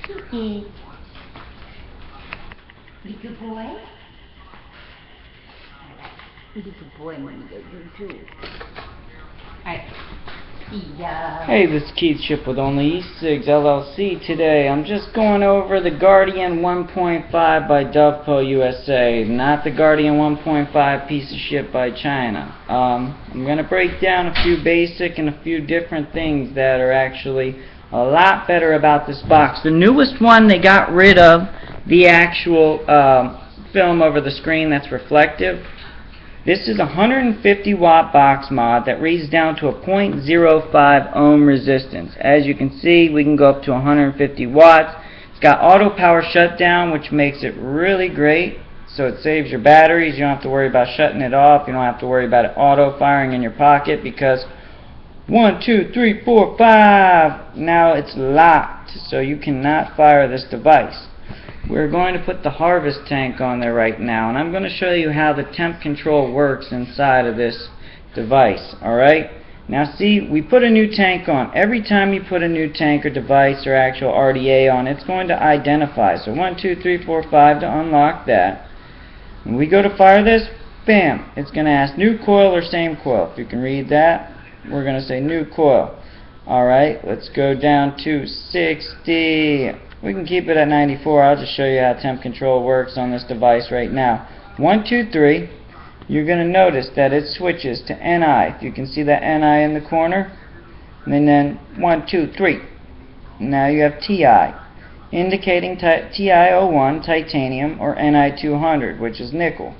Cookie. Little boy? Little boy when you go too. Alright. Yeah. Hey, this is Cigz with only Cigz LLC. Today I'm just going over the Guardian 1.5 by Dovpo USA, not the Guardian 1.5 piece of shit by China. I'm going to break down a few basic and a few different things that are actually a lot better about this box. The newest one, they got rid of the actual film over the screen that's reflective. This is a 150 watt box mod that reads down to a 0.05 ohm resistance. As you can see, we can go up to 150 watts. It's got auto power shutdown, which makes it really great. So it saves your batteries. You don't have to worry about shutting it off. You don't have to worry about it auto firing in your pocket because 1, 2, 3, 4, 5. Now it's locked, so you cannot fire this device. We're going to put the harvest tank on there right now, and I'm going to show you how the temp control works inside of this device. Alright? Now see, we put a new tank on. Every time you put a new tank or device or actual RDA on, it's going to identify. So 1, 2, 3, 4, 5 to unlock that. When we go to fire this, bam, it's going to ask new coil or same coil. If you can read that, we're going to say new coil. Alright, let's go down to 60. We can keep it at 94. I'll just show you how temp control works on this device right now. 1, 2, 3. You're going to notice that it switches to NI. If you can see that NI in the corner. And then 1, 2, 3. Now you have TI, indicating TiO1 titanium or Ni200, which is nickel.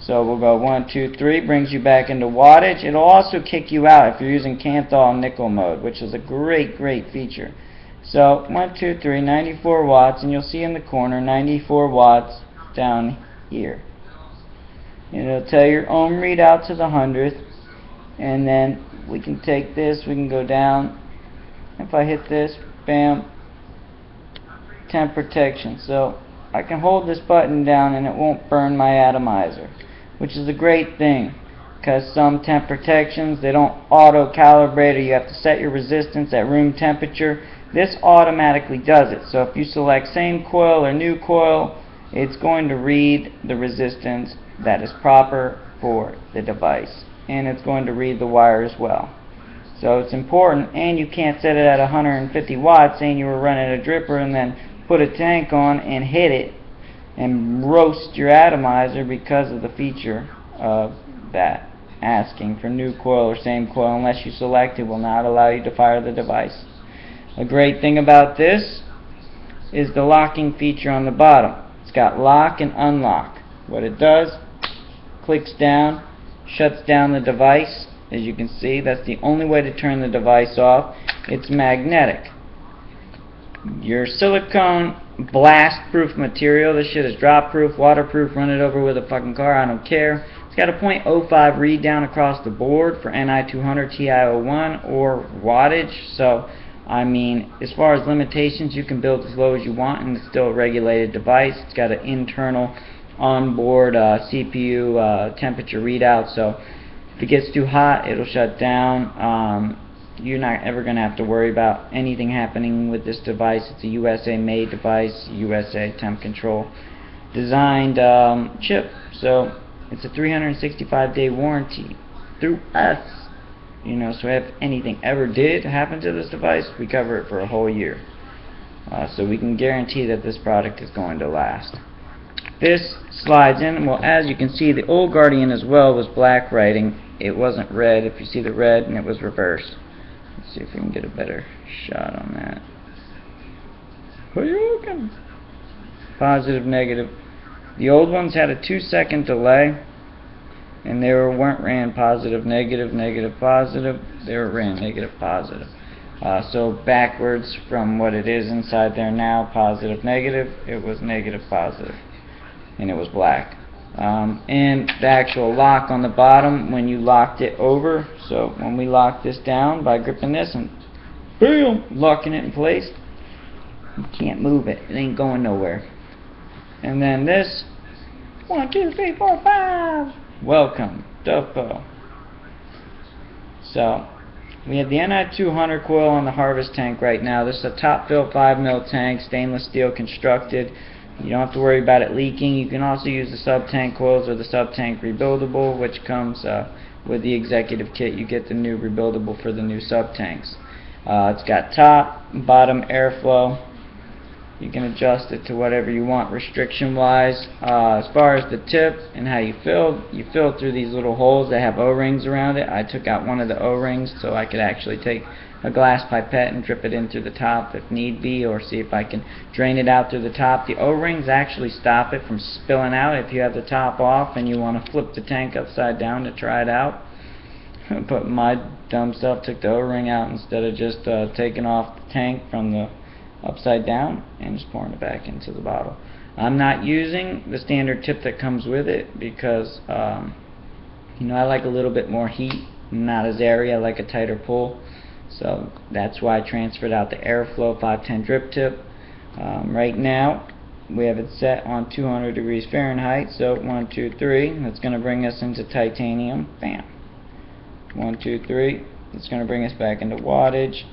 So we'll go 1, 2, 3. Brings you back into wattage. It'll also kick you out if you're using Canthal nickel mode, which is a great feature. So 1, 2, 3, 94 watts, and you'll see in the corner 94 watts down here. And it'll tell your ohm readout to the 100th, and then we can take this, we can go down. If I hit this, bam, temp protection. So I can hold this button down and it won't burn my atomizer, which is a great thing, because some temp protections, they don't auto calibrate, or you have to set your resistance at room temperature. This automatically does it. So if you select same coil or new coil, it's going to read the resistance that is proper for the device, and it's going to read the wire as well. So it's important, and you can't set it at 150 watts saying you were running a dripper and then put a tank on and hit it and roast your atomizer because of the feature of that. Asking for new coil or same coil, unless you select it, will not allow you to fire the device. A great thing about this is the locking feature on the bottom. It's got lock and unlock. What it does, clicks down, shuts down the device. As you can see, that's the only way to turn the device off. It's magnetic. Your silicone blast-proof material. This shit is drop-proof, waterproof. Run it over with a fucking car, I don't care. It's got a 0.05 read down across the board for Ni200, TiO1, or wattage. So I mean, as far as limitations, you can build as low as you want, and it's still a regulated device. It's got an internal onboard CPU temperature readout, so if it gets too hot, it'll shut down. You're not ever going to have to worry about anything happening with this device. It's a USA made device, USA temp control designed chip, so it's a 365-day warranty through us. You know, so if anything ever did happen to this device, we cover it for a whole year. So we can guarantee that this product is going to last. This slides in. Well, as you can see, the old Guardian as well was black writing. It wasn't red. If you see the red, and it was reversed. Let's see if we can get a better shot on that. Positive, negative. The old ones had a 2-second delay, and they weren't ran positive, negative, negative, positive. They were ran negative, positive. So backwards from what it is inside there now, positive, negative, it was negative, positive. And it was black. And the actual lock on the bottom, when you locked it over, so when we lock this down by gripping this and boom, locking it in place, you can't move it. It ain't going nowhere. And then this, 1, 2, 3, 4, 5. Welcome, Dovpo. So, We have the NI200 coil on the harvest tank right now. This is a top fill 5mm tank, stainless steel constructed. You don't have to worry about it leaking. You can also use the sub-tank coils or the sub-tank rebuildable, which comes with the executive kit. You get the new rebuildable for the new sub-tanks. It's got top and bottom airflow. You can adjust it to whatever you want restriction wise. As far as the tip and how you fill through these little holes that have O-rings around it. I took out one of the O-rings so I could actually take a glass pipette and drip it in through the top if need be, or see if I can drain it out through the top. The O-rings actually stop it from spilling out if you have the top off and you want to flip the tank upside down to try it out. But my dumb self took the O-ring out instead of just taking off the tank from the upside down and just pouring it back into the bottle. I'm not using the standard tip that comes with it because you know, I like a little bit more heat, not as airy. I like a tighter pull. So that's why I transferred out the airflow 510 drip tip. Right now we have it set on 200 degrees Fahrenheit. So 1, 2, 3. That's going to bring us into titanium. Bam. 1, 2, 3. It's going to bring us back into wattage.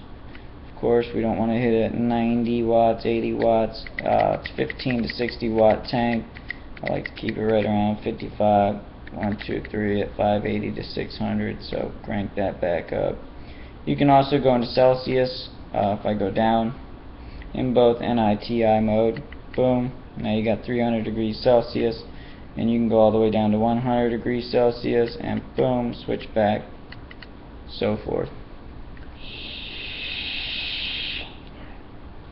Of course, we don't want to hit it at 90 watts, 80 watts. It's 15 to 60 watt tank. I like to keep it right around 55. 1, 2, 3 at 580 to 600. So crank that back up. You can also go into Celsius if I go down in both NI-TI mode. Boom. Now you got 300 degrees Celsius, and you can go all the way down to 100 degrees Celsius, and boom, switch back, so forth.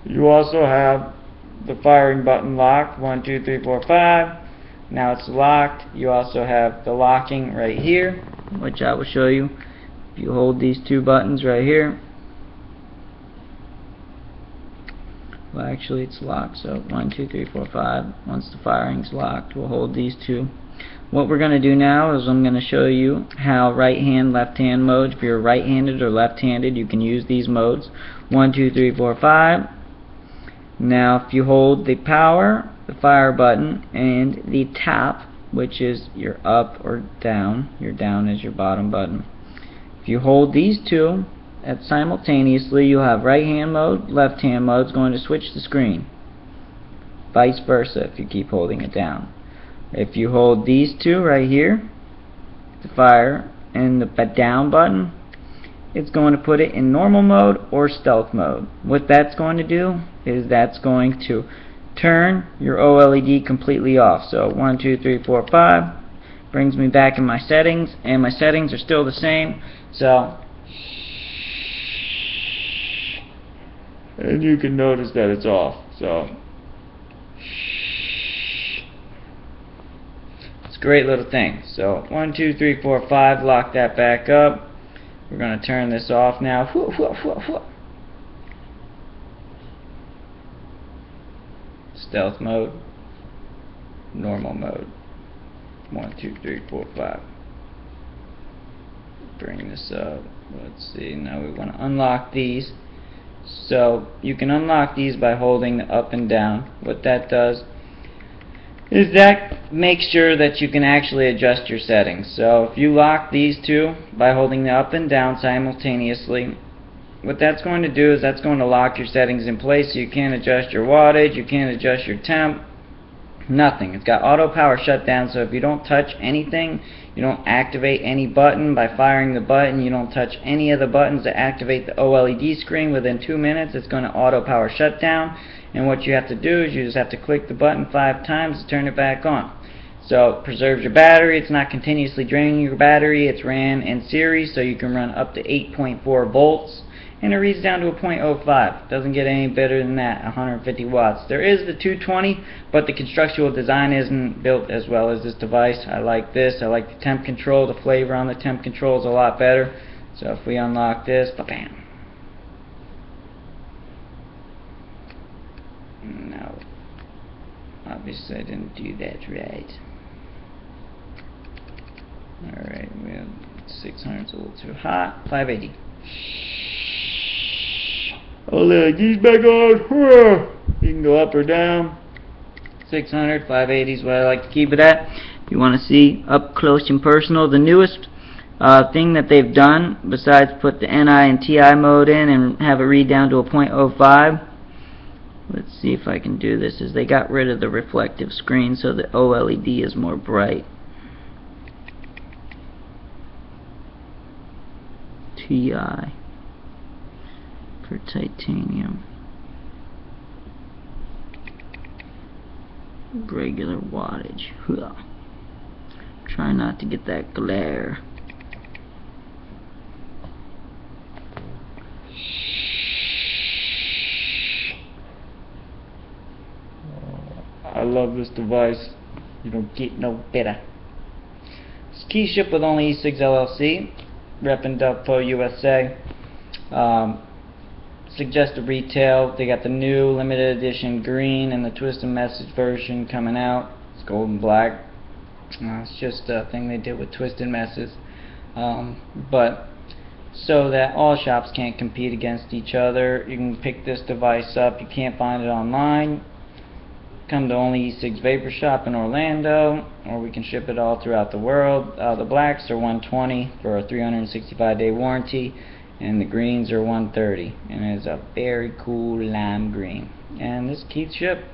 You also have the firing button locked, 1, 2, 3, 4, 5. Now it's locked. You also have the locking right here, which I will show you. You hold these two buttons right here. Well, actually it's locked, so 1, 2, 3, 4, 5. Once the firing's locked, we'll hold these two. What we're going to do now is I'm going to show you how right hand, left hand modes. If you're right-handed or left-handed, you can use these modes. 1, 2, 3, 4, 5. Now if you hold the power, the fire button, and the tap, which is your up or down, your down is your bottom button. If you hold these two simultaneously, you'll have right hand mode, left hand mode is going to switch the screen. Vice versa if you keep holding it down. If you hold these two right here, the fire and the down button, it's going to put it in normal mode or stealth mode. What that's going to do is that's going to turn your OLED completely off. So 1, 2, 3, 4, 5 brings me back in my settings, and my settings are still the same. So, and you can notice that it's off. So it's a great little thing. So 1, 2, 3, 4, 5. Lock that back up. We're going to turn this off now. Stealth mode, normal mode. 1, 2, 3, 4, 5. Bring this up. Let's see. Now we want to unlock these. So you can unlock these by holding the up and down. What that does is that makes sure that you can actually adjust your settings. So if you lock these two by holding the up and down simultaneously, what that's going to do is that's going to lock your settings in place, so you can't adjust your wattage, you can't adjust your temp, nothing. It's got auto power shutdown, so if you don't touch anything, you don't activate any button by firing the button, you don't touch any of the buttons that activate the OLED screen, within 2 minutes it's going to auto power shut down. And what you have to do is you just have to click the button 5 times to turn it back on. So it preserves your battery. It's not continuously draining your battery. It's ran in series, so you can run up to 8.4 volts. And it reads down to a 0.05. Doesn't get any better than that, 150 watts. There is the 220, but the constructual design isn't built as well as this device. I like this. I like the temp control. The flavor on the temp control is a lot better. So if we unlock this, bam. No. Obviously I didn't do that right. Alright, we have 600, it's a little too hot. 580. OLED's back on. You can go up or down. 600, 580 is what I like to keep it at. If you want to see up close and personal, the newest thing that they've done, besides put the NI and TI mode in and have it read down to a .05, let's see if I can do this, is they got rid of the reflective screen so the OLED is more bright. TI for titanium. Regular wattage. Try not to get that glare. I love this device. You don't get no better. It's keyship with only Cigz LLC, repping Dovpo USA. Suggested retail. They got the new limited edition green and the twist and message version coming out. It's gold and black. It's just a thing they did with twist and messes. But so that all shops can't compete against each other, you can pick this device up. You can't find it online. Come to only Cigz Vapor Shop in Orlando, or we can ship it all throughout the world. The blacks are $120 for a 365-day warranty, and the greens are $130, and it is a very cool lime green. And this keeps ship.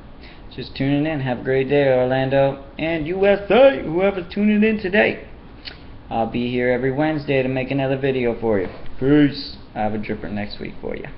Just tuning in. Have a great day, Orlando and USA. Whoever's tuning in today, I'll be here every Wednesday to make another video for you. Peace. I have a dripper next week for you.